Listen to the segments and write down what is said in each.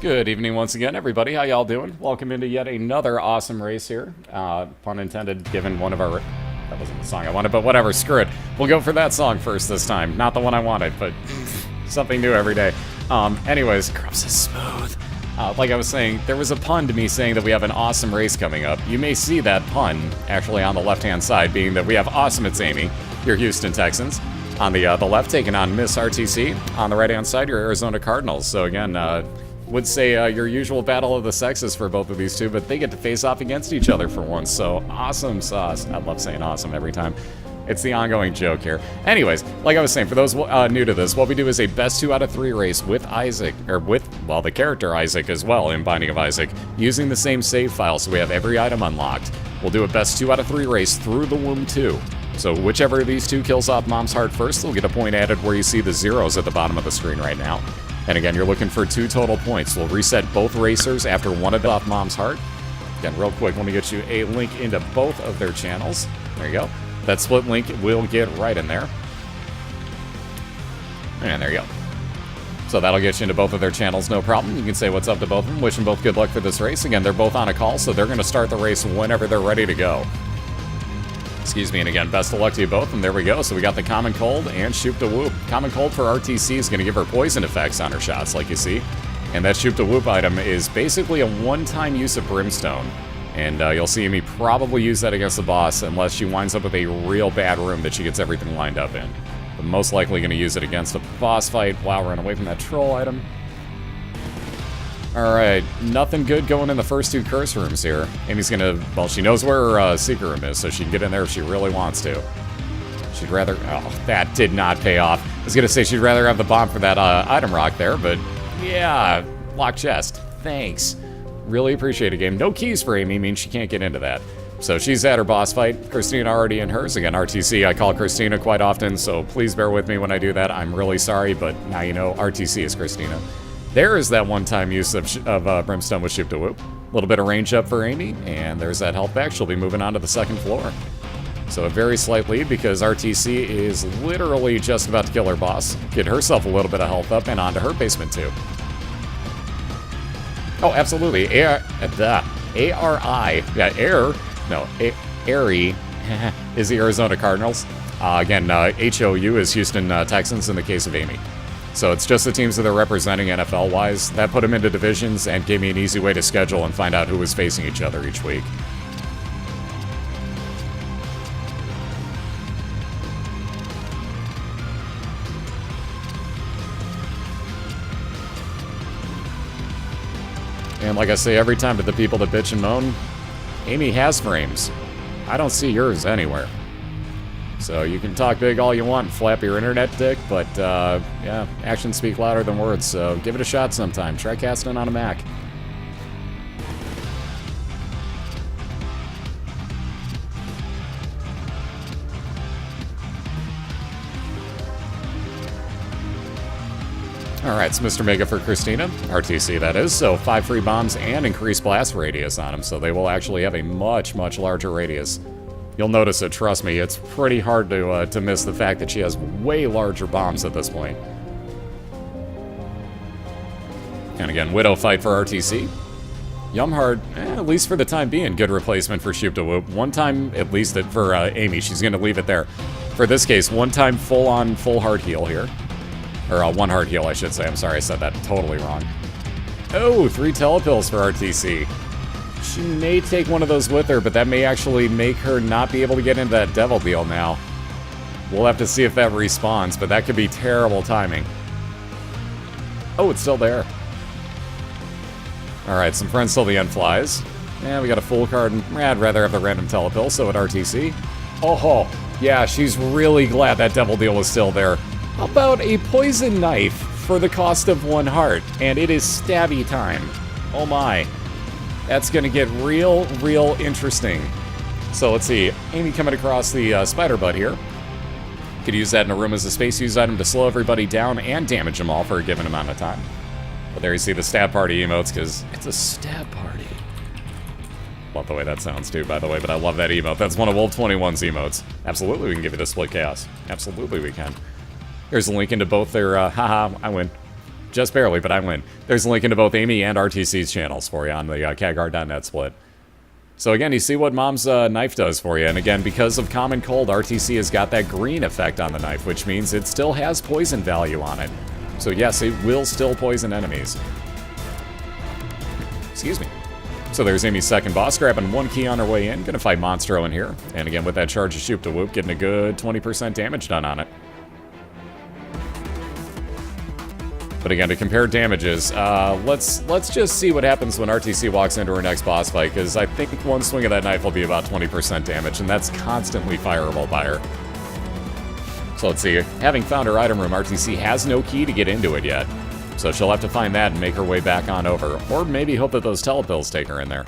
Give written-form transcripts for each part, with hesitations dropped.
Good evening once again, everybody. How y'all doing? Welcome into yet another awesome race here. Pun intended, given one of our... That wasn't the song I wanted, but whatever, screw it. We'll go for that song first this time. Not the one I wanted, but something new every day. Anyways, Grubs is smooth. Like I was saying, there was a pun to me saying that we have an awesome race coming up. You may see that pun, actually, on the left-hand side, being that we have Awesomeitsamy, your Houston Texans. On the left, taking on Miss ArrTeaSea. On the right-hand side, your Arizona Cardinals. So again, would say your usual battle of the sexes for both of these two, but they get to face off against each other for once, so awesome sauce. I love saying awesome every time. It's the ongoing joke here. Anyways, like I was saying, for those new to this, what we do is a best 2 out of 3 race with Isaac, or with, well, the character Isaac as well in Binding of Isaac, using the same save file, so we have every item unlocked. We'll do a best 2 out of 3 race through the womb 2. So whichever of these two kills off Mom's heart first, they'll get a point added where you see the zeros at the bottom of the screen right now. And again, you're looking for 2 total points. We'll reset both racers after one of them off Mom's heart. Again, real quick, let me get you a link into both of their channels. There you go. That split link will get right in there. And there you go. So that'll get you into both of their channels, no problem. You can say what's up to both of them. Wish them both good luck for this race. Again, they're both on a call, so they're going to start the race whenever they're ready to go. Excuse me, and again, best of luck to you both, and there we go. So we got the Common Cold and Shoop to Whoop. Common Cold for ArrTeaSea is going to give her poison effects on her shots, like you see. And that Shoop to Whoop item is basically a one-time use of Brimstone. And you'll see me probably use that against the boss unless she winds up with a real bad room that she gets everything lined up in. But most likely going to use it against a boss fight. Wow, run away from that troll item. Alright, nothing good going in the first 2 curse rooms here. Amy's gonna, well, she knows where her secret room is, so she can get in there if she really wants to. She'd rather, oh, that did not pay off. I was gonna say she'd rather have the bomb for that item rock there, but yeah, locked chest. Thanks. Really appreciate it, game. No keys for Amy means she can't get into that. So she's at her boss fight. Christina already in hers. Again, ArrTeaSea, I call Christina quite often, so please bear with me when I do that. I'm really sorry, but now you know ArrTeaSea is Christina. There is that one-time use of Brimstone with Shoop to Whoop. A little bit of range up for Amy, and there's that health back. She'll be moving on to the 2nd floor. So a very slight lead because ArrTeaSea is literally just about to kill her boss, get herself a little bit of health up, and onto her basement too. Oh, absolutely. A-R-I. Yeah, Air. No, Airy is the Arizona Cardinals. Again, H-O-U is Houston Texans in the case of Amy. So it's just the teams that they're representing NFL-wise. That put them into divisions and gave me an easy way to schedule and find out who was facing each other each week. And like I say every time to the people that bitch and moan, Amy has frames. I don't see yours anywhere. So you can talk big all you want and flap your internet dick, but yeah, actions speak louder than words, so give it a shot sometime. Try casting on a Mac. Alright, so Mr. Mega for Christina, ArrTeaSea that is, so 5 free bombs and increased blast radius on them, so they will actually have a much, much larger radius. You'll notice it, trust me, it's pretty hard to miss the fact that she has way larger bombs at this point. And again, Widow fight for ArrTeaSea. Yumhard, at least for the time being, good replacement for Shoop to Whoop. One time, at least for Amy, she's going to leave it there. For this case, one time full-on, full heart heal here. Or 1 heart heal, I should say. I'm sorry, I said that totally wrong. Oh, 3 telepills for ArrTeaSea. She may take one of those with her, but that may actually make her not be able to get into that devil deal now. We'll have to see if that respawns, but that could be terrible timing. Oh, it's still there. Alright, some friends till the end flies. Yeah, we got a full card, and I'd rather have the random telepill, so at ArrTeaSea. Oh, yeah, she's really glad that devil deal was still there. How about a poison knife for the cost of 1 heart? And it is stabby time. Oh my. That's gonna get real interesting. So let's see, Amy coming across the spider butt here. Could use that in a room as a space use item to slow everybody down and damage them all for a given amount of time. But there you see the stab party emotes, because it's a stab party. Love the way that sounds too, by the way, but I love that emote. That's one of Wolf21's emotes. Absolutely we can give you the split chaos. Absolutely we can. Here's a link into both their, haha, I win. Just barely, but I win. There's a link into both Amy and ArrTeaSea's channels for you on the catguard.net split. So again, you see what Mom's knife does for you. And again, because of Common Cold, ArrTeaSea has got that green effect on the knife, which means it still has poison value on it. So yes, it will still poison enemies. Excuse me. So there's Amy's second boss, grabbing 1 key on her way in. Gonna fight Monstro in here. And again, with that charge of Shoop to Whoop, getting a good 20% damage done on it. But again, to compare damages, let's just see what happens when ArrTeaSea walks into her next boss fight, because I think one swing of that knife will be about 20% damage, and that's constantly fireable by her. So let's see. Having found her item room, ArrTeaSea has no key to get into it yet. So she'll have to find that and make her way back on over. Or maybe hope that those telepills take her in there.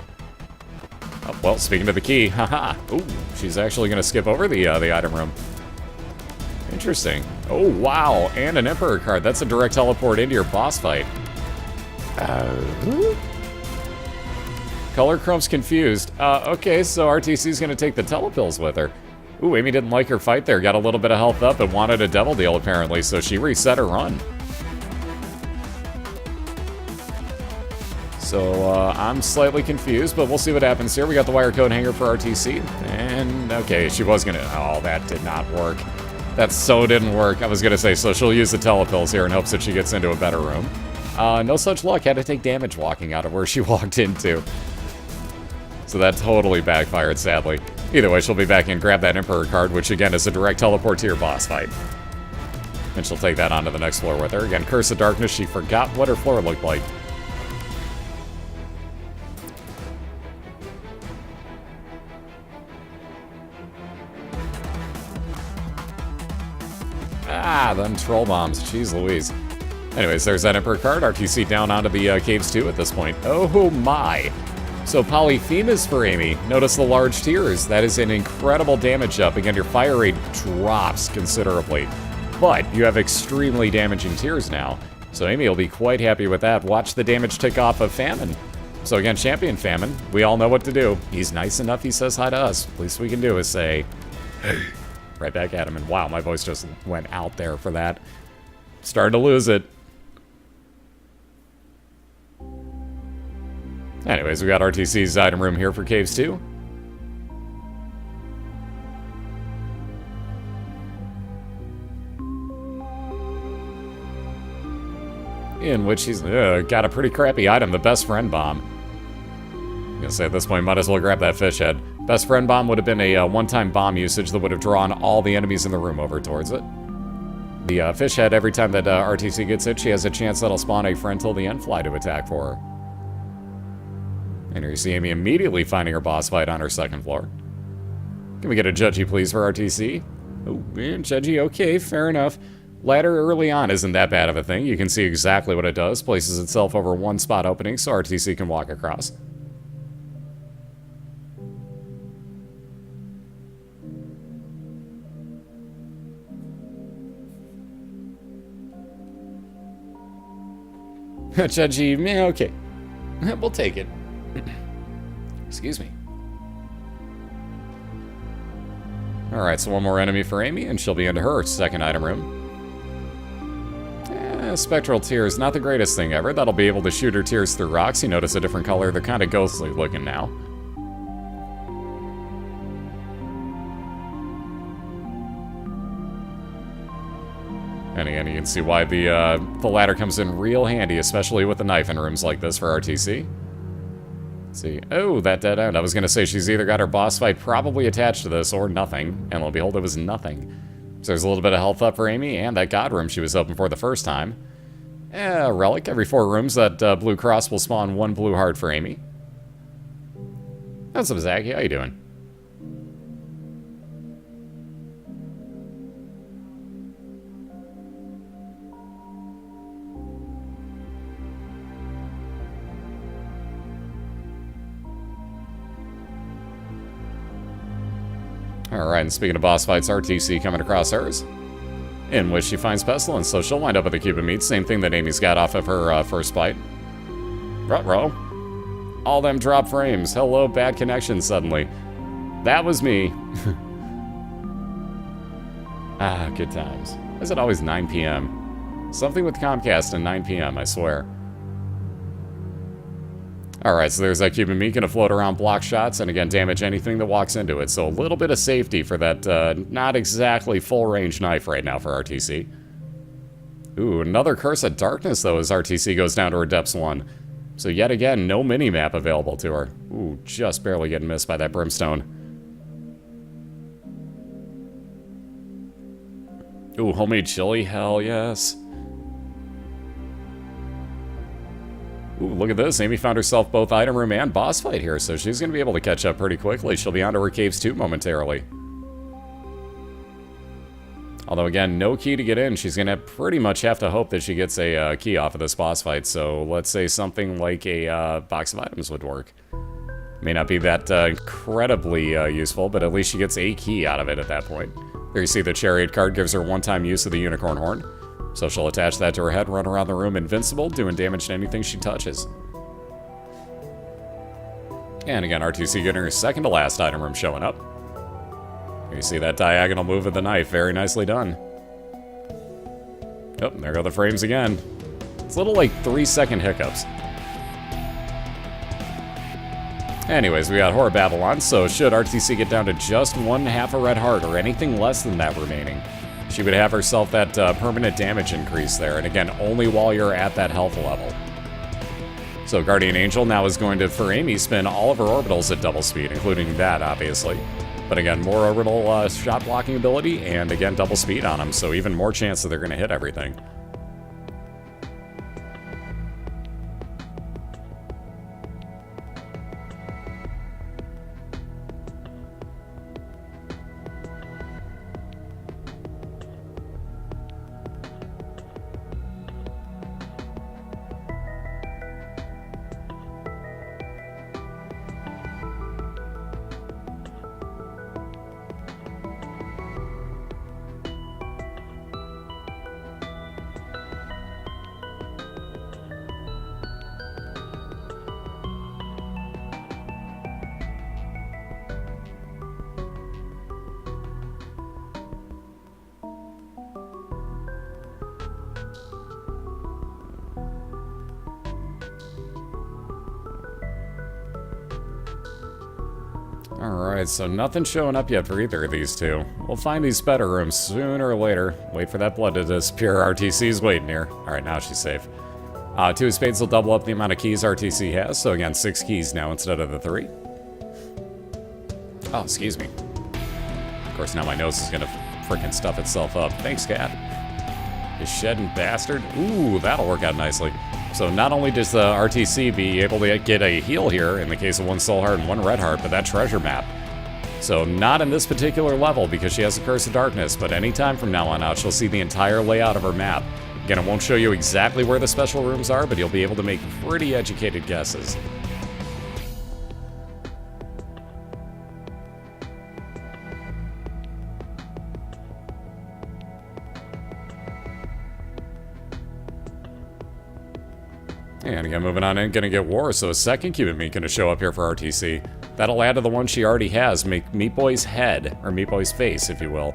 Oh, well, speaking of the key, haha. Ooh, she's actually going to skip over the item room. Interesting. Oh, wow. And an Emperor card. That's a direct teleport into your boss fight. Color Chrome's confused. Okay, so ArrTeaSea's going to take the telepills with her. Ooh, Amy didn't like her fight there. Got a little bit of health up and wanted a devil deal, apparently, so she reset her run. So, I'm slightly confused, but we'll see what happens here. We got the wire code hanger for ArrTeaSea. And, okay, she was going to... Oh, that did not work. That so didn't work. I was going to say, so she'll use the telepills here in hopes that she gets into a better room. No such luck. Had to take damage walking out of where she walked into. So that totally backfired, sadly. Either way, she'll be back in, grab that Emperor card, which again is a direct teleport to your boss fight. And she'll take that onto the next floor with her. Again, Curse of Darkness, she forgot what her floor looked like. Ah, them troll bombs. Jeez Louise. Anyways, there's that Emperor card. ArrTeaSea down onto the caves too at this point. Oh my. So Polyphemus for Amy. Notice the large tears. That is an incredible damage up. Again, your fire rate drops considerably. But you have extremely damaging tears now. So Amy will be quite happy with that. Watch the damage tick off of Famine. So again, Champion Famine. We all know what to do. He's nice enough, he says hi to us. Least we can do is say, hey. Right back at him, and wow, my voice just went out there for that. Starting to lose it. Anyways, we got ArrTeaSea's item room here for Caves 2. In which he's got a pretty crappy item, the Best Friend Bomb. I'm gonna say at this point, might as well grab that fish head. Best Friend Bomb would have been a one-time bomb usage that would have drawn all the enemies in the room over towards it. The fish head, every time that ArrTeaSea gets hit, she has a chance that'll spawn a friend till the end fly to attack for her. And here you see Amy immediately finding her boss fight on her second floor. Can we get a judgy please for ArrTeaSea? Oh, yeah, judgy, okay, fair enough. Ladder early on isn't that bad of a thing. You can see exactly what it does. Places itself over one spot opening so ArrTeaSea can walk across. Judgy, yeah, okay. We'll take it. Excuse me. Alright, so one more enemy for Amy, and she'll be into her second item room. Spectral Tears, not the greatest thing ever. That'll be able to shoot her tears through rocks. You notice a different color. They're kind of ghostly looking now. And again, you can see why the ladder comes in real handy, especially with the knife in rooms like this for ArrTeaSea. Let's see. Oh, that dead end. I was going to say she's either got her boss fight probably attached to this or nothing. And lo and behold, it was nothing. So there's a little bit of health up for Amy and that god room she was hoping for the first time. Relic. Every 4 rooms, that blue cross will spawn 1 blue heart for Amy. What's up, Zach? How you doing? Alright, and speaking of boss fights, ArrTeaSea coming across hers, in which she finds Pestilence, so she'll wind up with a cube of meat. Same thing that Amy's got off of her first fight. Ruh-roh. All them drop frames. Hello, bad connection suddenly. That was me. Ah, good times. Why is it always 9 p.m.? Something with Comcast at 9 p.m., I swear. Alright, so there's that Cuban meat, gonna float around, block shots, and again, damage anything that walks into it. So a little bit of safety for that not exactly full-range knife right now for ArrTeaSea. Ooh, another Curse of Darkness, though, as ArrTeaSea goes down to her Depths 1. So yet again, no mini-map available to her. Ooh, just barely getting missed by that Brimstone. Ooh, homemade chili, hell yes. Ooh, look at this. Amy found herself both item room and boss fight here, so she's going to be able to catch up pretty quickly. She'll be on to her caves too momentarily. Although, again, no key to get in. She's going to pretty much have to hope that she gets a key off of this boss fight. So let's say something like a box of items would work. May not be that incredibly useful, but at least she gets a key out of it at that point. There you see the Chariot card gives her one-time use of the Unicorn Horn. So she'll attach that to her head, run around the room invincible, doing damage to anything she touches. And again, ArrTeaSea getting her second to last item room showing up. You see that diagonal move of the knife, very nicely done. Oh, there go the frames again. It's a little like 3-second hiccups. Anyways, we got Horror Babylon, so should ArrTeaSea get down to just 1/2 a red heart or anything less than that remaining, she would have herself that permanent damage increase there, and again, only while you're at that health level. So Guardian Angel now is going to, for Amy, spin all of her orbitals at double speed, including that, obviously. But again, more orbital shot blocking ability, and again, double speed on them, so even more chance that they're going to hit everything. Alright, so nothing showing up yet for either of these two. We'll find these better rooms sooner or later. Wait for that blood to disappear. ArrTeaSea's waiting here. Alright, now she's safe. 2 of spades will double up the amount of keys ArrTeaSea has, so again, 6 keys now instead of the 3. Oh, excuse me. Of course, now my nose is gonna frickin' stuff itself up. Thanks, cat. You shedding bastard. Ooh, that'll work out nicely. So not only does the ArrTeaSea be able to get a heal here in the case of 1 soul heart and 1 red heart, but that treasure map. So not in this particular level because she has a Curse of Darkness, but anytime from now on out, she'll see the entire layout of her map. Again, it won't show you exactly where the special rooms are, but you'll be able to make pretty educated guesses. And again, moving on in, gonna get War, so a second Cuban meat gonna show up here for ArrTeaSea. That'll add to the one she already has, make Meat Boy's head, or Meat Boy's face, if you will.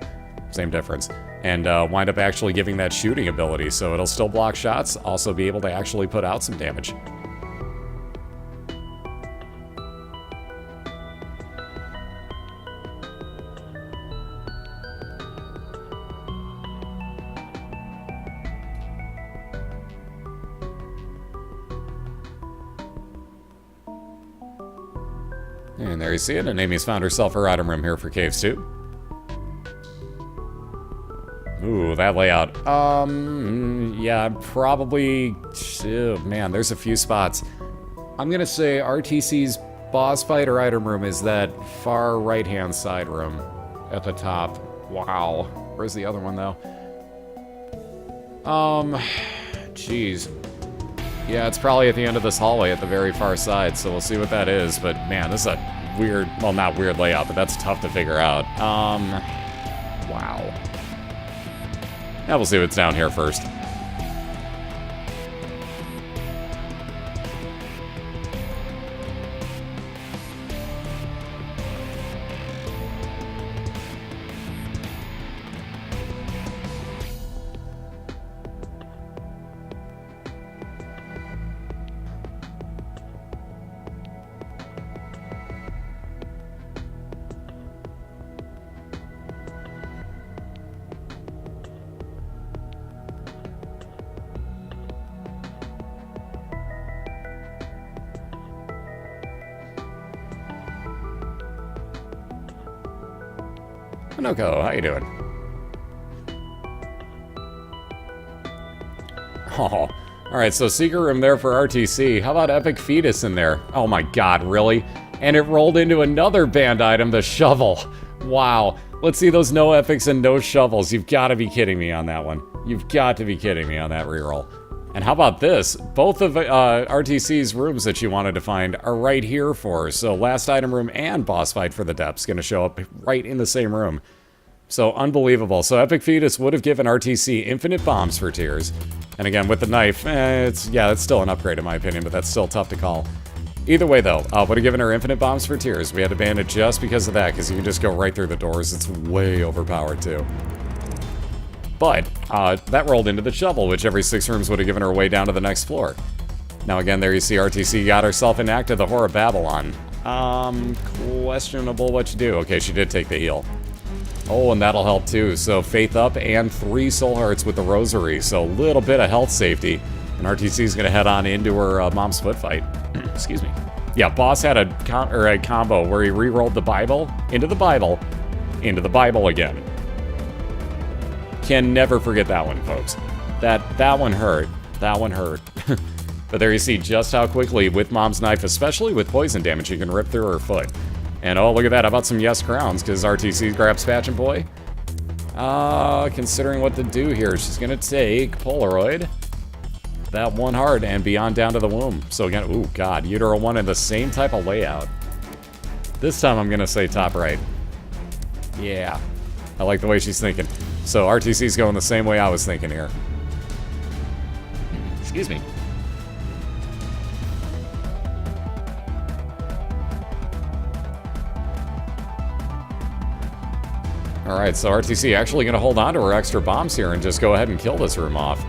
Same difference. And wind up actually giving that shooting ability, so it'll still block shots, also be able to actually put out some damage. And there you see it, and Amy's found herself her item room here for Caves 2. Ooh, that layout. Yeah, probably... Oh, man, there's a few spots. I'm gonna say ArrTeaSea's boss fight or item room is that far right-hand side room at the top. Wow. Where's the other one, though? Jeez. Yeah, it's probably at the end of this hallway at the very far side, so we'll see what that is. But, man, this is a weird... Well, not weird layout, but that's tough to figure out. Wow. Now we'll see what's down here first. Hanoko, how you doing? Oh, alright, so secret room there for ArrTeaSea. How about Epic Fetus in there? Oh my god, really? And it rolled into another banned item, the shovel. Wow. Let's see those no epics and no shovels. You've got to be kidding me on that one. You've got to be kidding me on that reroll. And how about this? Both of ArrTeaSea's rooms that you wanted to find are right here for her. So last item room and boss fight for the depths going to show up right in the same room. So unbelievable. So Epic Fetus would have given ArrTeaSea infinite bombs for tears. And again, with the knife, it's still an upgrade in my opinion, but that's still tough to call. Either way though, would have given her infinite bombs for tears. We had to ban it just because of that, because you can just go right through the doors. It's way overpowered too. But that rolled into the shovel, which every 6 rooms would have given her a way down to the next floor. Now again, there you see ArrTeaSea got herself enacted the Horror Babylon. Questionable what you do. Okay, she did take the heal. Oh, and that'll help too. So Faith up and 3 soul hearts with the rosary. So a little bit of health safety. And ArrTeaSea's gonna head on into her mom's foot fight. Excuse me. Yeah, boss had a combo where he re-rolled the Bible, into the Bible again. Can never forget that one, folks. That one hurt. That one hurt. But there you see just how quickly, with Mom's Knife, especially with poison damage, you can rip through her foot. And oh, look at that. How about some yes crowns? Because ArrTeaSea grabs Patchin' Boy. Considering what to do here, she's going to take Polaroid. That 1 heart and beyond down to the womb. So again, ooh, God, Utero 1 in the same type of layout. This time I'm going to say top right. Yeah. I like the way she's thinking. So ArrTeaSea's going the same way I was thinking here. Excuse me. Alright, so ArrTeaSea actually going to hold on to her extra bombs here and just go ahead and kill this room off.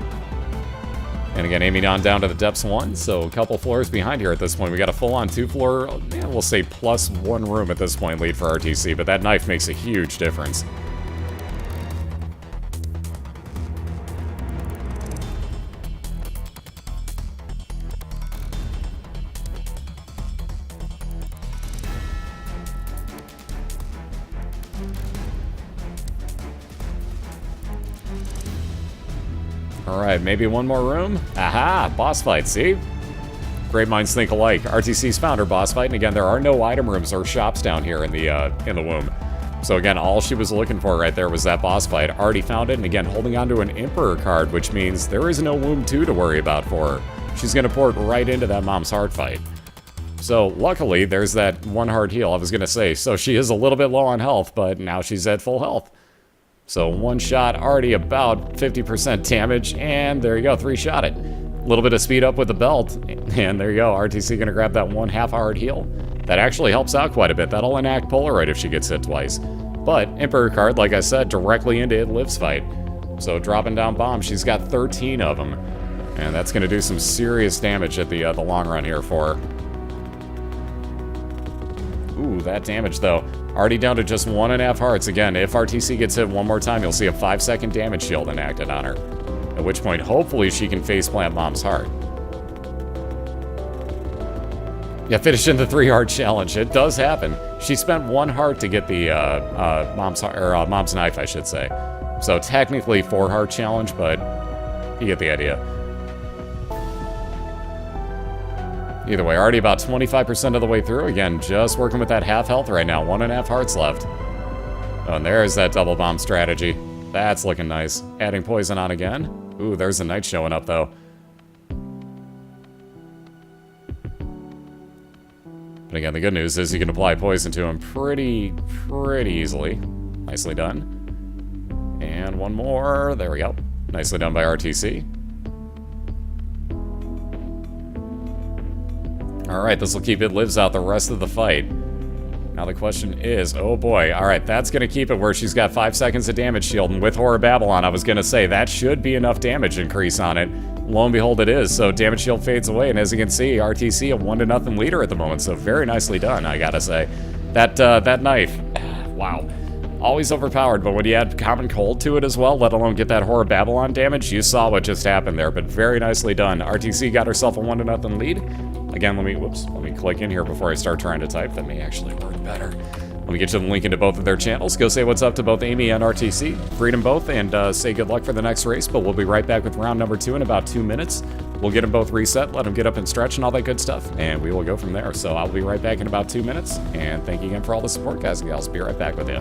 And again, aiming on down to the depths 1, so a couple floors behind here at this point. We got a full-on 2-floor, we'll say +1 room at this point lead for ArrTeaSea, but that knife makes a huge difference. Alright, maybe one more room? Aha! Boss fight, see? Great minds think alike. ArrTeaSea's found her boss fight, and again, there are no item rooms or shops down here in the womb. So again, all she was looking for right there was that boss fight. Already found it, and again, holding on to an Emperor card, which means there is no womb 2 to worry about for her. She's gonna port right into that Mom's Heart fight. So luckily, there's that 1 heart heal, I was gonna say. So she is a little bit low on health, but now she's at full health. So 1 shot, already about 50% damage, and there you go, 3-shot it. A little bit of speed up with the belt, and there you go, ArrTeaSea gonna grab that 1 half-heart heal. That actually helps out quite a bit. That'll enact Polaroid if she gets hit twice. But Emperor card, like I said, directly into It Lives fight. So dropping down bombs, she's got 13 of them. And that's gonna do some serious damage at the long run here for her. Ooh, that damage though. Already down to just 1.5 hearts. Again, if ArrTeaSea gets hit one more time, you'll see a 5-second damage shield enacted on her. At which point, hopefully, she can faceplant Mom's Heart. Yeah, finishing the 3-heart challenge. It does happen. She spent 1 heart to get the Mom's Knife, I should say. So technically 4-heart challenge, but you get the idea. Either way, already about 25% of the way through. Again, just working with that half health right now. 1.5 hearts left. Oh, and there's that double bomb strategy. That's looking nice. Adding poison on again. Ooh, there's the knight showing up, though. But again, the good news is you can apply poison to him pretty easily. Nicely done. And one more. There we go. Nicely done by ArrTeaSea. Alright, this will keep It Lives out the rest of the fight. Now the question is, oh boy, alright, that's going to keep it where she's got 5 seconds of damage shield, and with Horror Babylon, I was going to say, that should be enough damage increase on it. Lo and behold, it is, so damage shield fades away, and as you can see, ArrTeaSea a 1-0 leader at the moment, so very nicely done, I gotta say. That knife, wow. Always overpowered, but when you add Common Cold to it as well, let alone get that Horror Babylon damage, you saw what just happened there, but very nicely done. ArrTeaSea got herself a 1-0 lead. Again, let me click in here before I start trying to type. That may actually work better. Let me get you the link into both of their channels. Go say what's up to both Amy and ArrTeaSea. Greet them both and say good luck for the next race, but we'll be right back with round number 2 in about 2 minutes. We'll get them both reset, let them get up and stretch and all that good stuff, and we will go from there. So I'll be right back in about 2 minutes, and thank you again for all the support, guys and gals. Be right back with you.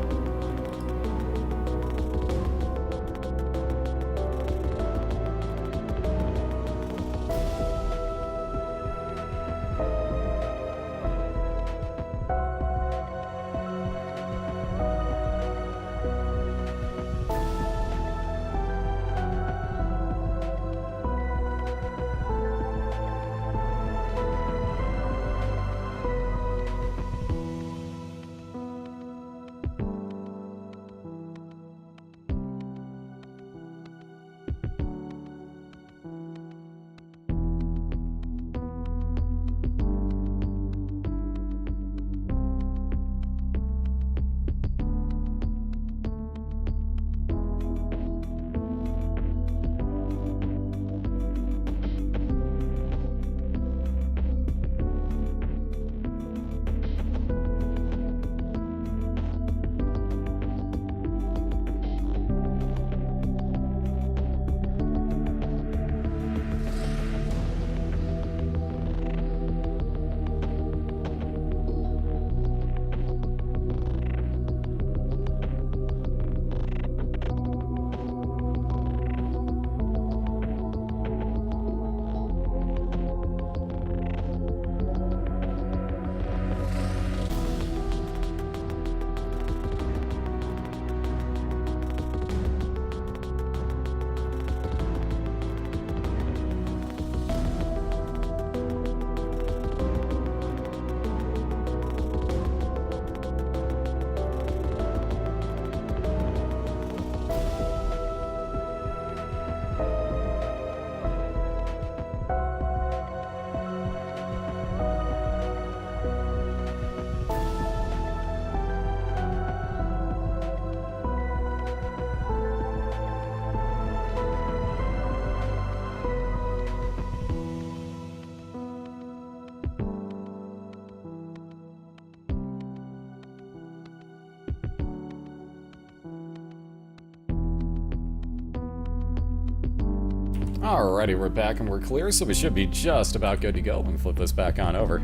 Alrighty, we're back and we're clear, so we should be just about good to go. Let me flip this back on over.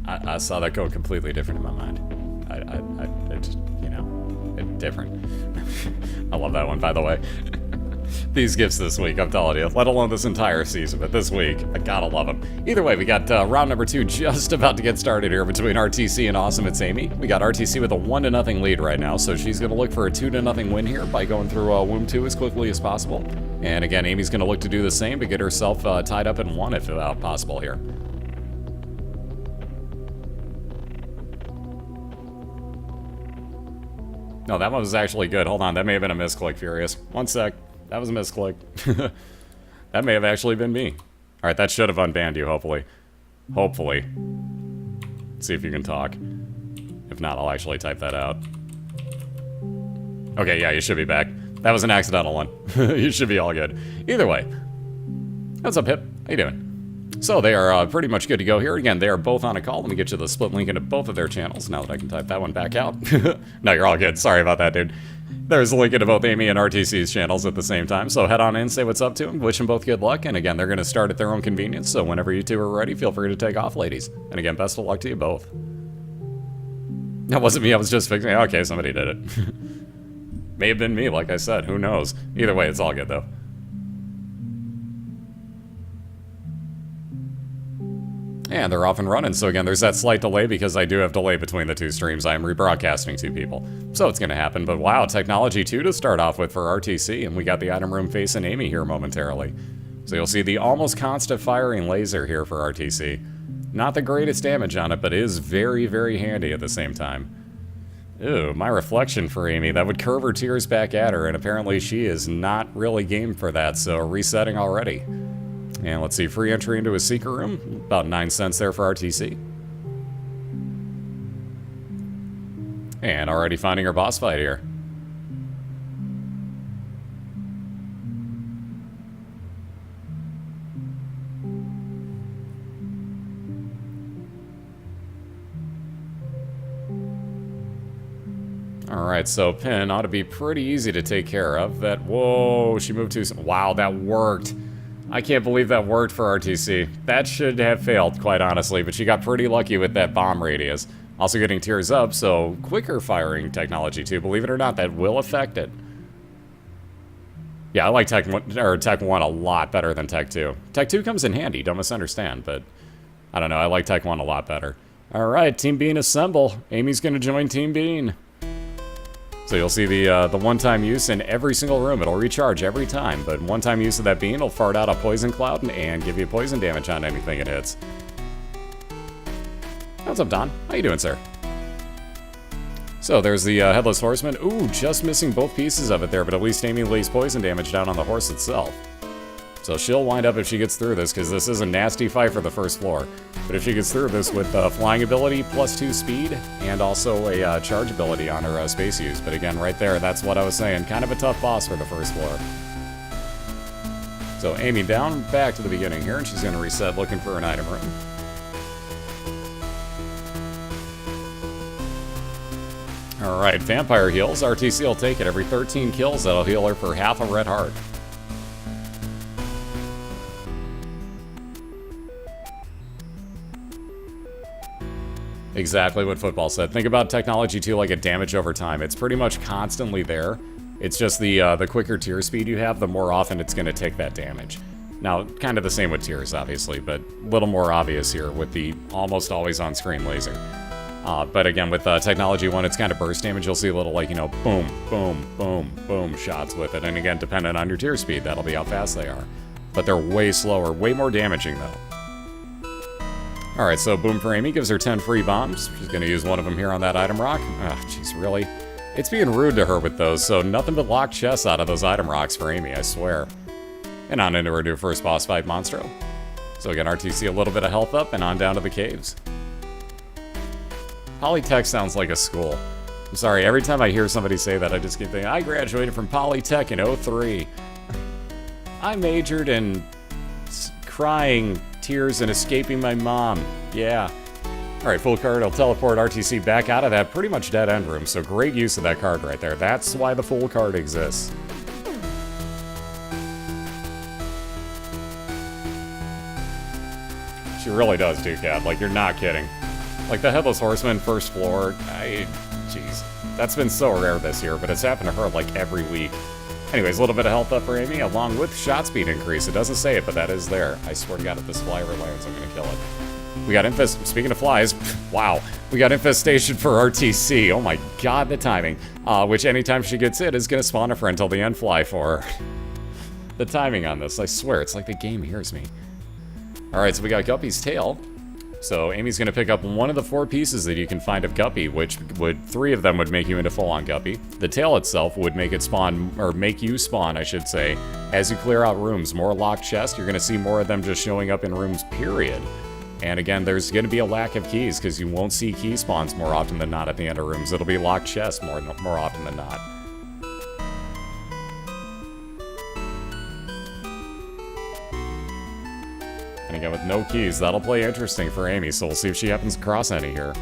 I saw that go completely different in my mind. I just, you know, different. I love that one, by the way. These gifts this week, I'm telling you, let alone this entire season, but this week, I gotta love them. Either way, we got round number 2 just about to get started here between ArrTeaSea and Awesomeitsamy. We got ArrTeaSea with a 1-0 lead right now, so she's gonna look for a 2-0 win here by going through Womb 2 as quickly as possible. And again, Amy's gonna look to do the same to get herself tied up in 1 if possible here. No, that one was actually good. Hold on, that may have been a misclick, Furious. One sec. That was a misclick. That may have actually been me. Alright, that should have unbanned you, hopefully. Hopefully. Let's see if you can talk. If not, I'll actually type that out. Okay, yeah, you should be back. That was an accidental one. You should be all good. Either way. What's up, Hip? How you doing? So they are pretty much good to go here. Again, they are both on a call. Let me get you the split link into both of their channels now that I can type that one back out. No, you're all good. Sorry about that, dude. There's a link into both Amy and ArrTeaSea's channels at the same time, so head on in, say what's up to them, wish them both good luck, and again, they're going to start at their own convenience, so whenever you two are ready, feel free to take off, ladies. And again, best of luck to you both. That wasn't me, I was just fixing it. Okay, somebody did it. May have been me, like I said, who knows. Either way, it's all good, though. And they're off and running, so again, there's that slight delay because I do have delay between the two streams. I am rebroadcasting to people. So it's going to happen, but wow, technology 2 to start off with for ArrTeaSea, and we got the item room facing Amy here momentarily. So you'll see the almost constant firing laser here for ArrTeaSea. Not the greatest damage on it, but is very, very handy at the same time. Ooh, my reflection for Amy, that would curve her tears back at her, and apparently she is not really game for that, so resetting already. And let's see, free entry into a secret room, about 9 cents there for ArrTeaSea. And already finding her boss fight here. Alright, so Pin ought to be pretty easy to take care of. That, whoa, she moved too soon. Wow, that worked. I can't believe that worked for ArrTeaSea. That should have failed, quite honestly, but she got pretty lucky with that bomb radius. Also getting tears up, so quicker firing technology too. Believe it or not, that will affect it. Yeah, I like Tech 1 a lot better than Tech 2. Tech 2 comes in handy, don't misunderstand, but I don't know, I like Tech 1 a lot better. Alright, Team Bean assemble. Amy's gonna join Team Bean. So you'll see the one-time use in every single room. It'll recharge every time, but one-time use of that bean will fart out a poison cloud and give you poison damage on anything it hits. What's up, Don? How you doing, sir? So there's the Headless Horseman. Ooh, just missing both pieces of it there, but at least Amy lays poison damage down on the horse itself. So she'll wind up if she gets through this, because this is a nasty fight for the first floor. But if she gets through this with flying ability, +2 speed, and also a charge ability on her space use. But again, right there, that's what I was saying. Kind of a tough boss for the first floor. So Amy down, back to the beginning here, and she's going to reset looking for an item room. Alright, Vampire heals. ArrTeaSea will take it. Every 13 kills, that'll heal her for half a red heart. Exactly what Football said. Think about technology too like a damage over time. It's pretty much constantly there. It's just the quicker tear speed you have, the more often it's going to take that damage. Now, kind of the same with tears, obviously, but a little more obvious here with the almost always on-screen laser. But again, with Technology 1, it's kind of burst damage. You'll see a little, like, you know, boom, boom, boom, boom shots with it. And again, dependent on your tear speed, that'll be how fast they are. But they're way slower, way more damaging, though. Alright, so boom for Amy, gives her 10 free bombs. She's going to use one of them here on that item rock. Oh, jeez, really? It's being rude to her with those, so nothing but locked chests out of those item rocks for Amy, I swear. And on into her new first boss fight, Monstro. So again, ArrTeaSea a little bit of health up, and on down to the caves. Polytech sounds like a school. I'm sorry, every time I hear somebody say that, I just keep thinking, I graduated from Polytech in 03. I majored in crying, tears, and escaping my mom. Yeah. Alright, full card. I'll teleport ArrTeaSea back out of that pretty much dead-end room, so great use of that card right there. That's why the full card exists. She really does, too, Cat. Like, you're not kidding. Like, the Headless Horseman, first floor, jeez. That's been so rare this year, but it's happened to her, like, every week. Anyways, a little bit of health up for Amy, along with shot speed increase. It doesn't say it, but that is there. I swear to God, if this flyer lands, I'm gonna kill it. We got speaking of flies, wow. We got Infestation for ArrTeaSea. Oh my God, the timing. Which anytime she gets it is gonna spawn a friend till the end fly for her. The timing on this, I swear, it's like the game hears me. Alright, so we got Guppy's tail. So Amy's going to pick up one of the 4 pieces that you can find of Guppy, which 3 of them would make you into full-on Guppy. The tail itself would make it spawn, or make you spawn, I should say, as you clear out rooms. More locked chests, you're going to see more of them just showing up in rooms, period. And again, there's going to be a lack of keys, because you won't see key spawns more often than not at the end of rooms. It'll be locked chests more often than not. And again, with no keys, that'll play interesting for Amy, so we'll see if she happens to cross any here.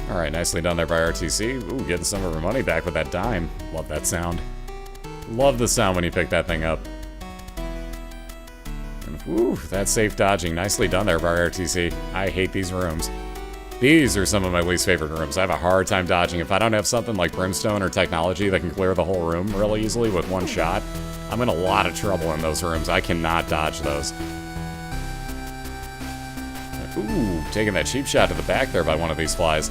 Alright, nicely done there by ArrTeaSea. Ooh, getting some of her money back with that dime. Love that sound. Love the sound when you pick that thing up. And, ooh, that's safe dodging. Nicely done there by ArrTeaSea. I hate these rooms. These are some of my least favorite rooms. I have a hard time dodging. If I don't have something like Brimstone or Technology that can clear the whole room really easily with one shot, I'm in a lot of trouble in those rooms. I cannot dodge those. Ooh, taking that cheap shot to the back there by one of these flies.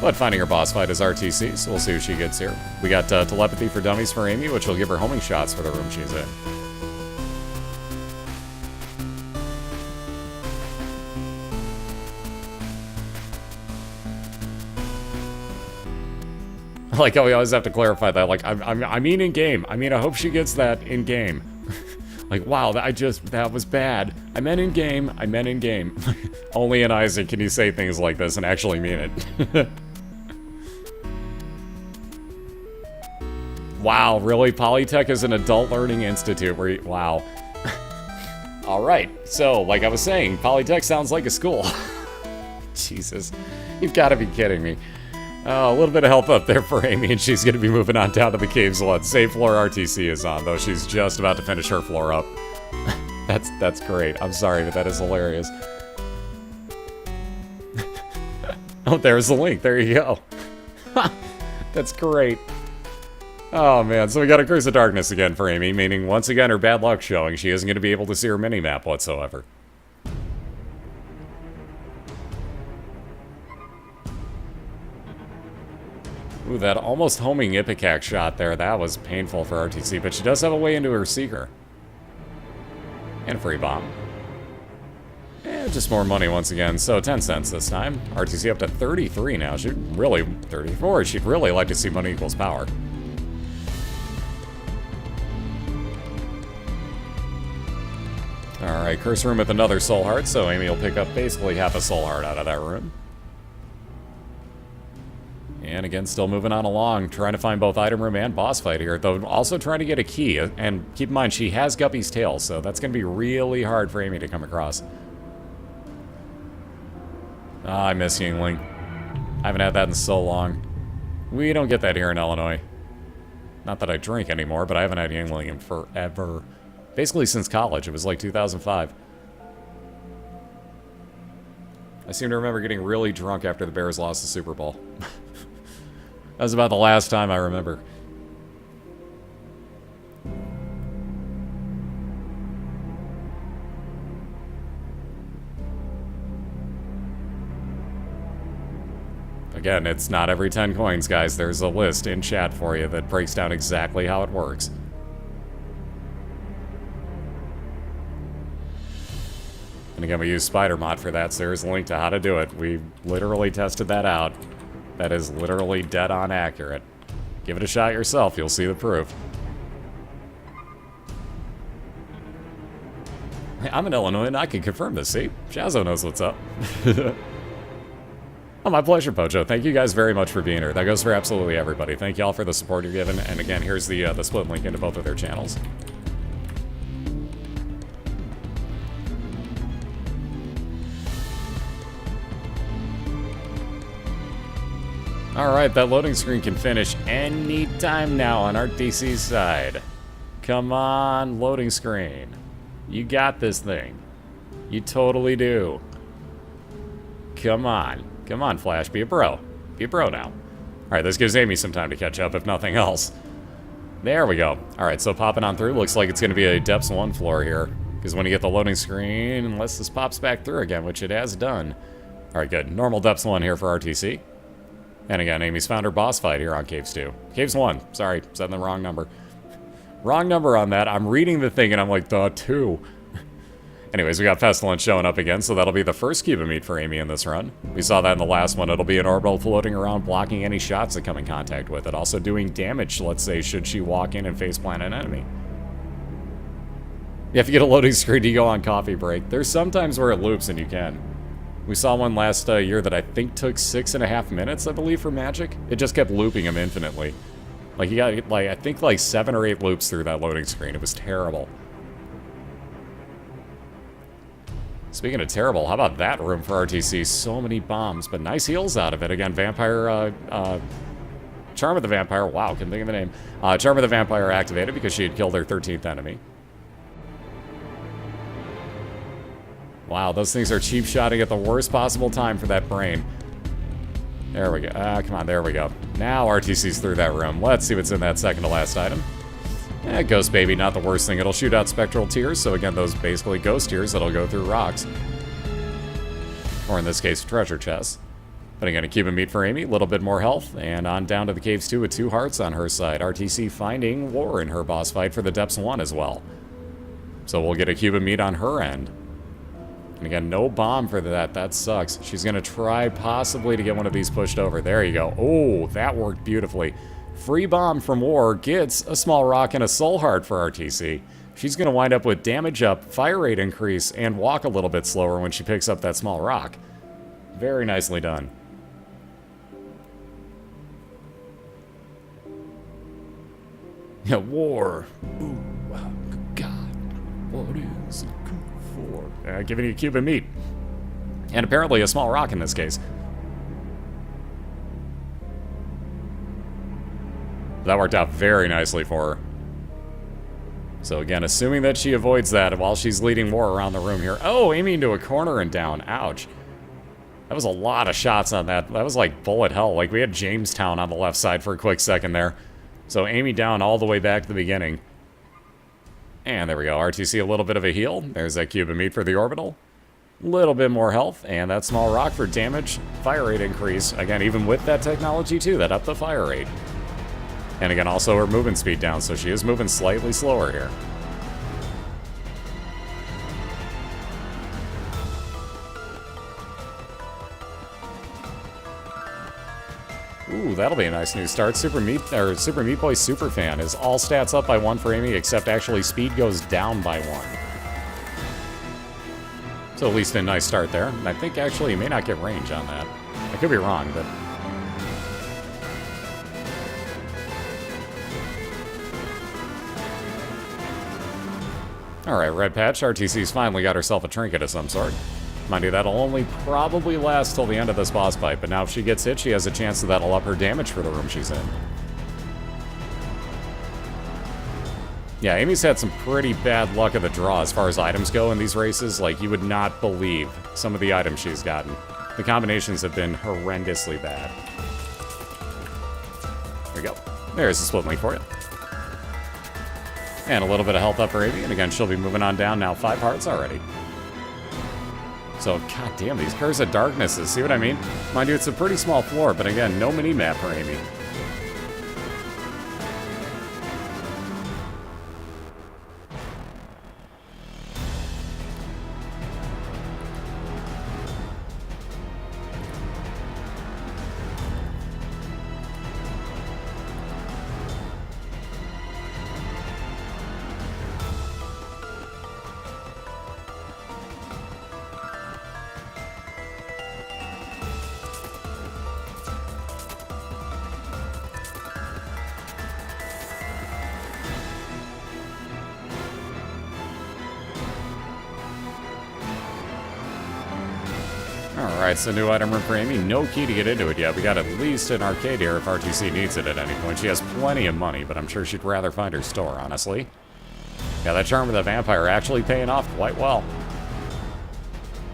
But finding her boss fight is ArrTeaSea, so we'll see who she gets here. We got Telepathy for Dummies for Amy, which will give her homing shots for the room she's in. Like how we always have to clarify that. Like, I mean in game. I mean, I hope she gets that in game. Like, wow, that was bad. I meant in game. I meant in game. Only in Isaac can you say things like this and actually mean it. Wow, really? Polytech is an adult learning institute where you, wow. Alright, so, like I was saying, Polytech sounds like a school. Jesus, you've got to be kidding me. A little bit of help up there for Amy, and she's going to be moving on down to the Caves 1. Same floor ArrTeaSea is on, though she's just about to finish her floor up. That's great. I'm sorry, but that is hilarious. Oh, there's the link. There you go. That's great. Oh, man. So we got a Curse of Darkness again for Amy, meaning once again her bad luck showing. She isn't going to be able to see her mini-map whatsoever. Ooh, that almost homing Ipecac shot there, that was painful for ArrTeaSea, but she does have a way into her Seeker. And a free bomb. Just more money once again, so 10 cents this time. ArrTeaSea up to 33 now. She'd really, 34, she'd really like to see money equals power. Alright, Curse Room with another Soul Heart, so Amy will pick up basically half a Soul Heart out of that room. And again, still moving on along, trying to find both item room and boss fight here, though also trying to get a key. And keep in mind, she has Guppy's tail, so that's going to be really hard for Amy to come across. Ah, I miss Yingling. I haven't had that in so long. We don't get that here in Illinois. Not that I drink anymore, but I haven't had Yingling in forever. Basically since college. It was like 2005. I seem to remember getting really drunk after the Bears lost the Super Bowl. That was about the last time I remember. Again, it's not every 10 coins, guys. There's a list in chat for you that breaks down exactly how it works. And again, we use Spider Mod for that, so there's a link to how to do it. We literally tested that out. That is literally dead on accurate. Give it a shot yourself, you'll see the proof. Hey, I'm in Illinois and I can confirm this, see? Shazzo knows what's up. Oh, my pleasure, Pojo. Thank you guys very much for being here. That goes for absolutely everybody. Thank y'all for the support you're giving. And again, here's the split link into both of their channels. Alright, that loading screen can finish any time now on ArrTeaSea's side. Come on, loading screen. You got this thing. You totally do. Come on. Come on, Flash. Be a bro. Be a bro now. Alright, this gives Amy some time to catch up, if nothing else. There we go. Alright, so popping on through. Looks like it's going to be a Depths 1 floor here. Because when you get the loading screen, unless this pops back through again, which it has done. Alright, good. Normal Depths 1 here for ArrTeaSea. And again, Amy's found her boss fight here on Caves 2. Caves 1. Sorry, said the wrong number. Wrong number on that. I'm reading the thing and I'm like, duh, 2. Anyways, we got Pestilence showing up again, so that'll be the first cube of meat for Amy in this run. We saw that in the last one. It'll be an orbital floating around, blocking any shots that come in contact with it. Also doing damage, let's say, should she walk in and faceplant an enemy. You have to get a loading screen to go on coffee break. There's some times where it loops and you can. We saw one last year that I think took 6.5 minutes, I believe, for Magic. It just kept looping him infinitely. Like, you got, like, I think, like, 7 or 8 loops through that loading screen. It was terrible. Speaking of terrible, how about that room for ArrTeaSea? So many bombs, but nice heals out of it. Again, Vampire, Charm of the Vampire, wow, couldn't think of the name. Charm of the Vampire activated because she had killed her 13th enemy. Wow, those things are cheap shotting at the worst possible time for that brain. There we go. Come on, there we go. Now ArrTeaSea's through that room. Let's see what's in that second to last item. Ghost Baby, not the worst thing. It'll shoot out Spectral Tears, so again, those basically ghost tears that'll go through rocks. Or in this case, treasure chests. But again, a cube of meat for Amy, a little bit more health, and on down to the Caves 2 with 2 hearts on her side. ArrTeaSea finding War in her boss fight for the Depths 1 as well. So we'll get a cube of meat on her end. And again, no bomb for that. That sucks. She's going to try possibly to get one of these pushed over. There you go. Oh, that worked beautifully. Free bomb from War gets a small rock and a soul heart for ArrTeaSea. She's going to wind up with damage up, fire rate increase, and walk a little bit slower when she picks up that small rock. Very nicely done. Yeah, War. Ooh, God. What is a good for giving you a cube of meat. And apparently a small rock in this case. That worked out very nicely for her. So again, assuming that she avoids that while she's leading war around the room here. Oh, aiming into a corner and down. Ouch. That was a lot of shots on that. That was like bullet hell. Like we had Jamestown on the left side for a quick second there. So aiming down all the way back to the beginning. And there we go. ArrTeaSea, a little bit of a heal. There's that cube of meat for the orbital. A little bit more health. And that small rock for damage, fire rate increase. Again, even with that technology too, that upped the fire rate. And again, also her movement speed down, so she is moving slightly slower here. Ooh, that'll be a nice new start. Super Meat Boy Superfan is all stats up by 1 for Amy, except actually speed goes down by 1. So at least a nice start there. And I think actually you may not get range on that. I could be wrong, but... Alright, Red Patch, ArrTeaSea's finally got herself a trinket of some sort. Mind you, that'll only probably last till the end of this boss fight, but now if she gets hit, she has a chance that that'll up her damage for the room she's in. Yeah, Amy's had some pretty bad luck of the draw as far as items go in these races. Like, you would not believe some of the items she's gotten. The combinations have been horrendously bad. There we go. There's a split link for you. And a little bit of health up for Amy, and again, she'll be moving on down now. 5 hearts already. So, god damn, these Curse of Darknesses, see what I mean? Mind you, it's a pretty small floor, but again, no mini-map for Amy. Alright, so new item room for Amy. No key to get into it yet. We got at least an arcade here if ArrTeaSea needs it at any point. She has plenty of money, but I'm sure she'd rather find her store, honestly. Yeah, that charm with the vampire actually paying off quite well.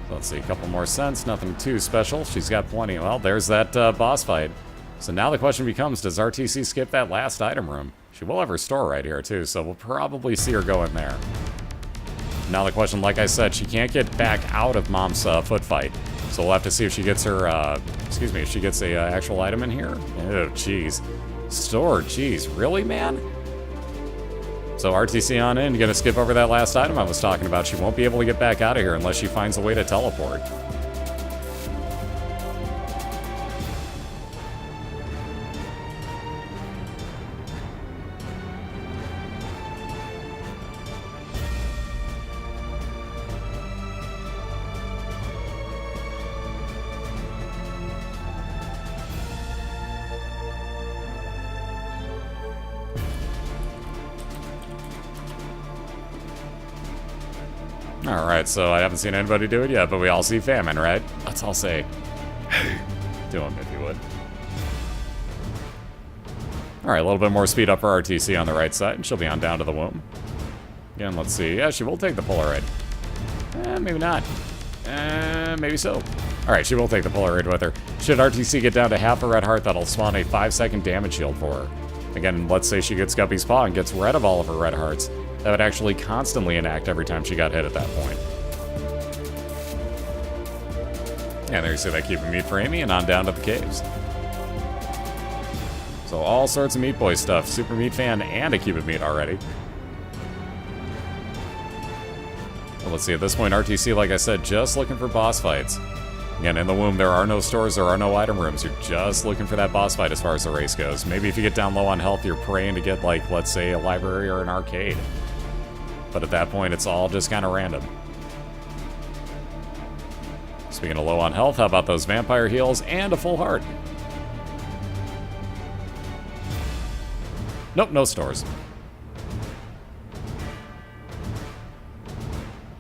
So let's see, a couple more cents. Nothing too special. She's got plenty. Well, there's that boss fight. So now the question becomes, does ArrTeaSea skip that last item room? She will have her store right here, too, so we'll probably see her go in there. Now the question, like I said, she can't get back out of Mom's foot fight. So we'll have to see if she gets her, if she gets a actual item in here. Oh, jeez. Store, jeez. Really, man? So ArrTeaSea on in, gonna skip over that last item I was talking about. She won't be able to get back out of here unless she finds a way to teleport. Alright, so I haven't seen anybody do it yet, but we all see Famine, right? Let's all say, hey, do him if you would. Alright, a little bit more speed up for ArrTeaSea on the right side, and she'll be on down to the womb. Again, let's see. Yeah, she will take the Polaroid. Maybe not. Maybe so. Alright, she will take the Polaroid with her. Should ArrTeaSea get down to half a red heart, that'll spawn a 5-second damage shield for her. Again, let's say she gets Guppy's Paw and gets rid of all of her red hearts. That would actually constantly enact every time she got hit at that point. And there you see that cube of meat for Amy, and on down to the caves. So all sorts of Meat Boy stuff. Super Meat Fan and a cube of meat already. Well, let's see, at this point, ArrTeaSea, like I said, just looking for boss fights. Again, in the womb, there are no stores, there are no item rooms. You're just looking for that boss fight as far as the race goes. Maybe if you get down low on health, you're praying to get, like, let's say, a library or an arcade. But at that point, it's all just kind of random. Speaking of low on health, how about those vampire heals and a full heart? Nope, no stores.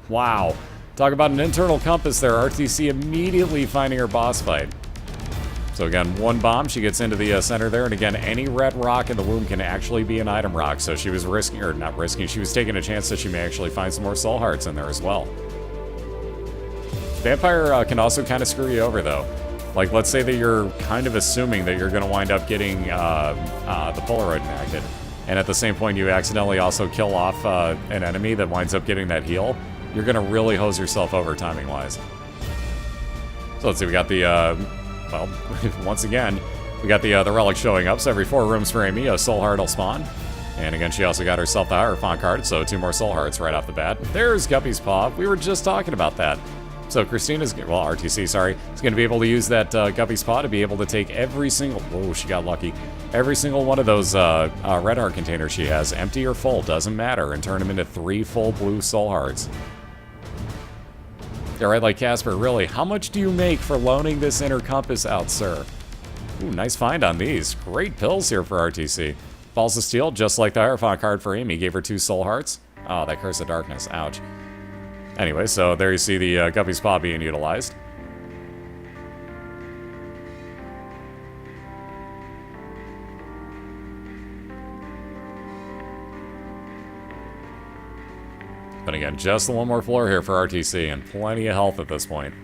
Wow. Talk about an internal compass there. ArrTeaSea immediately finding her boss fight. So again, one bomb, she gets into the center there, and again, any red rock in the womb can actually be an item rock, so she was risking, or not risking, she was taking a chance that she may actually find some more soul hearts in there as well. Vampire can also kind of screw you over, though. Like, let's say that you're kind of assuming that you're going to wind up getting the Polaroid enacted, and at the same point you accidentally also kill off an enemy that winds up getting that heal. You're going to really hose yourself over timing-wise. So let's see, we got the... well, once again, we got the relic showing up, so every 4 rooms for Amy, a soul heart will spawn. And again, she also got herself the Hierophant card, so 2 more soul hearts right off the bat. There's Guppy's Paw. We were just talking about that. So Christina's, well, ArrTeaSea, sorry, is going to be able to use that Guppy's Paw to be able to take every single, whoa, she got lucky. Every single one of those red heart containers she has, empty or full, doesn't matter, and turn them into 3 full blue soul hearts. Yeah, right, like Casper, really, how much do you make for loaning this inner compass out, sir? Ooh, nice find on these. Great pills here for ArrTeaSea. Balls of Steel, just like the Hierophant card for Amy, gave her 2 soul hearts. Oh, that Curse of Darkness, ouch. Anyway, so there you see the Guppy's Paw being utilized. But again, just the 1 more floor here for ArrTeaSea, and plenty of health at this point.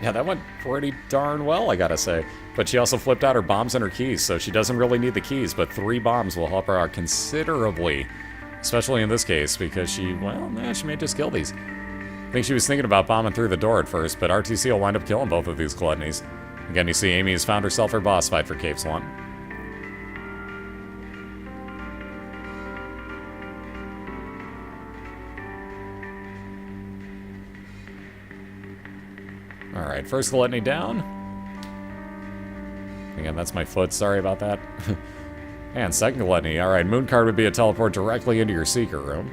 Yeah, that went pretty darn well, I gotta say. But she also flipped out her bombs and her keys, so she doesn't really need the keys, but 3 bombs will help her out considerably. Especially in this case, because she, well, she may just kill these. I think she was thinking about bombing through the door at first, but ArrTeaSea will wind up killing both of these gluttonies. Again, you see Amy has found herself her boss fight for Caves 1. Alright, first gluttony down. Again, that's my foot, sorry about that. And second gluttony, alright, Moon card would be a teleport directly into your secret room.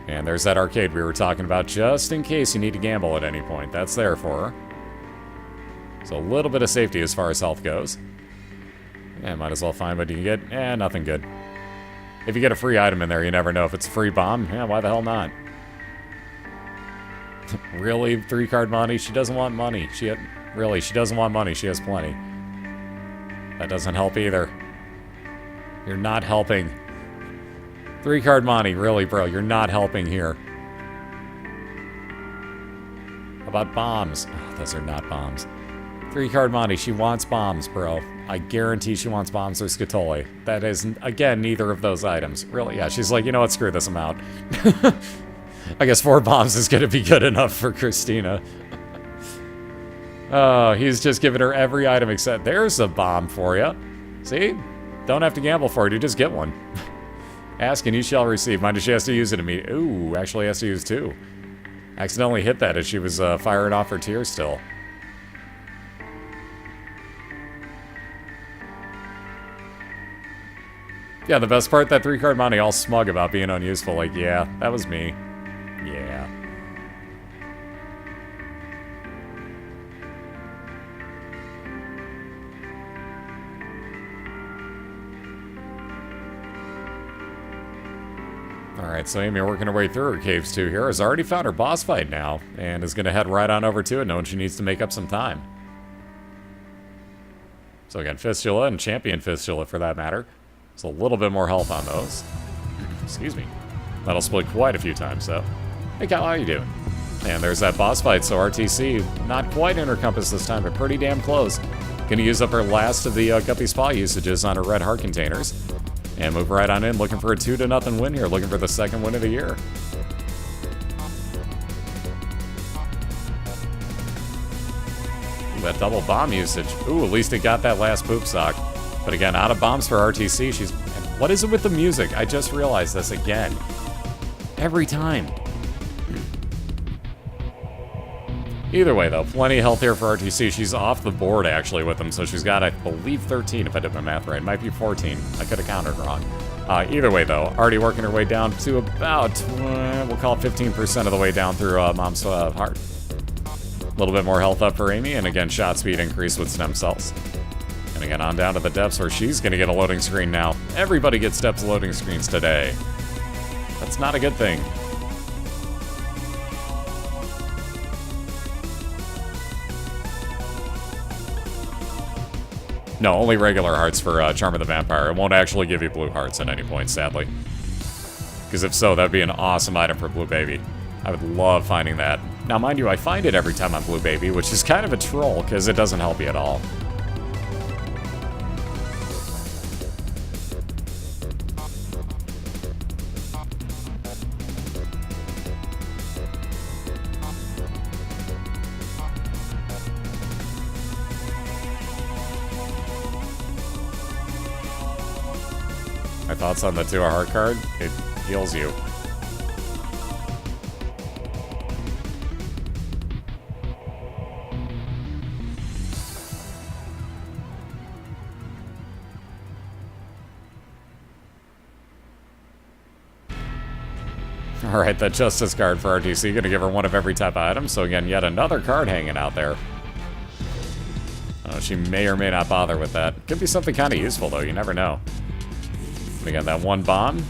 And there's that arcade we were talking about, just in case you need to gamble at any point. That's there for her. So a little bit of safety as far as health goes. And might as well find what you can get. Nothing good. If you get a free item in there, you never know if it's a free bomb. Yeah, why the hell not? Really? 3-card money? She doesn't want money. Really, she doesn't want money. She has plenty. That doesn't help either. You're not helping. 3-card money, really, bro. You're not helping here. How about bombs? Oh, those are not bombs. 3-card money. She wants bombs, bro. I guarantee she wants bombs or Scatoli. That is, again, neither of those items. Really, yeah. She's like, you know what? Screw this, I'm out. I guess 4 bombs is going to be good enough for Christina. Oh, he's just giving her every item except... There's a bomb for you. See? Don't have to gamble for it. You just get one. Ask and you shall receive. Mind you, she has to use it immediately. Ooh, actually has to use 2. Accidentally hit that as she was firing off her tears still. Yeah, the best part, that 3-card money all smug about being unuseful. Like, yeah, that was me. Yeah. Alright, so Amy working her way through her caves 2 here. Has already found her boss fight now, and is going to head right on over to it, knowing she needs to make up some time. So again, Fistula and Champion Fistula for that matter. So a little bit more health on those. Excuse me. That'll split quite a few times, though. Hey, Cal, how you doing? And there's that boss fight, so ArrTeaSea, not quite in her compass this time, but pretty damn close. Gonna use up her last of the Guppy's Paw usages on her red heart containers. And move right on in, looking for a 2-0 win here, looking for the 2nd win of the year. Ooh, that double bomb usage. Ooh, at least it got that last poop sock. But again, out of bombs for ArrTeaSea. She's... What is it with the music? I just realized this again. Every time. Either way, though, plenty of health here for ArrTeaSea. She's off the board, actually, with them, so she's got, I believe, 13, if I did my math right. It might be 14. I could have counted wrong. Either way, though, already working her way down to about, we'll call it 15% of the way down through Mom's heart. A little bit more health up for Amy, and again, shot speed increase with stem cells. And again, on down to the depths where she's going to get a loading screen now. Everybody gets depths loading screens today. That's not a good thing. No, only regular hearts for Charm of the Vampire. It won't actually give you blue hearts at any point, sadly. Because if so, that'd be an awesome item for Blue Baby. I would love finding that. Now, mind you, I find it every time on Blue Baby, which is kind of a troll, because it doesn't help you at all. My thoughts on the 2 heart card? It heals you. Alright, that Justice card for ArrTeaSea, gonna give her one of every type of item, so again, yet another card hanging out there. She may or may not bother with that. Could be something kind of useful, though, you never know. We got that 1 bomb.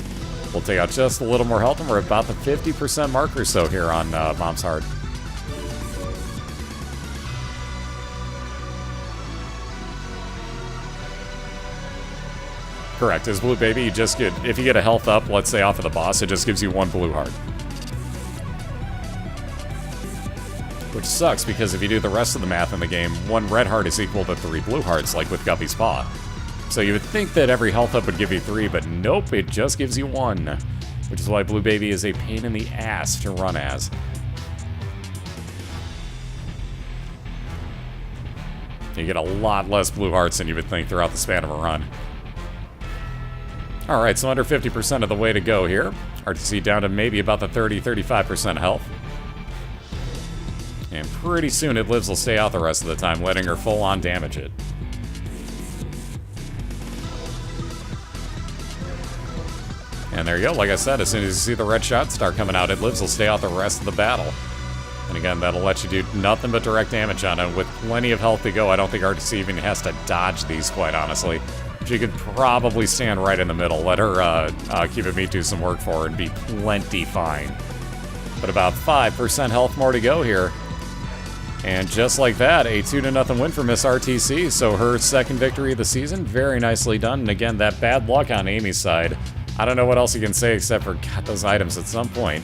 We'll take out just a little more health, and we're about the 50% mark or so here on Mom's Heart. Correct. As Blue Baby, you just get, if you get a health up, let's say off of the boss, it just gives you 1 blue heart. Which sucks, because if you do the rest of the math in the game, 1 red heart is equal to 3 blue hearts, like with Guppy's Paw. So you would think that every health up would give you 3, but nope, it just gives you 1. Which is why Blue Baby is a pain in the ass to run as. You get a lot less blue hearts than you would think throughout the span of a run. Alright, so under 50% of the way to go here. ArrTeaSea down to maybe about the 30-35% health. And pretty soon it lives will stay out the rest of the time, letting her full-on damage it. And there you go, like I said, as soon as you see the red shot start coming out, it lives will stay out the rest of the battle. And again, that'll let you do nothing but direct damage on it. With plenty of health to go, I don't think ArrTeaSea even has to dodge these, quite honestly. She could probably stand right in the middle, let her keep it meat do some work for her, and be plenty fine. But about 5% health more to go here. And just like that, a 2-0 win for Miss ArrTeaSea, so her second victory of the season, very nicely done. And again, that bad luck on Amy's side, I don't know what else you can say except for, God, those items at some point.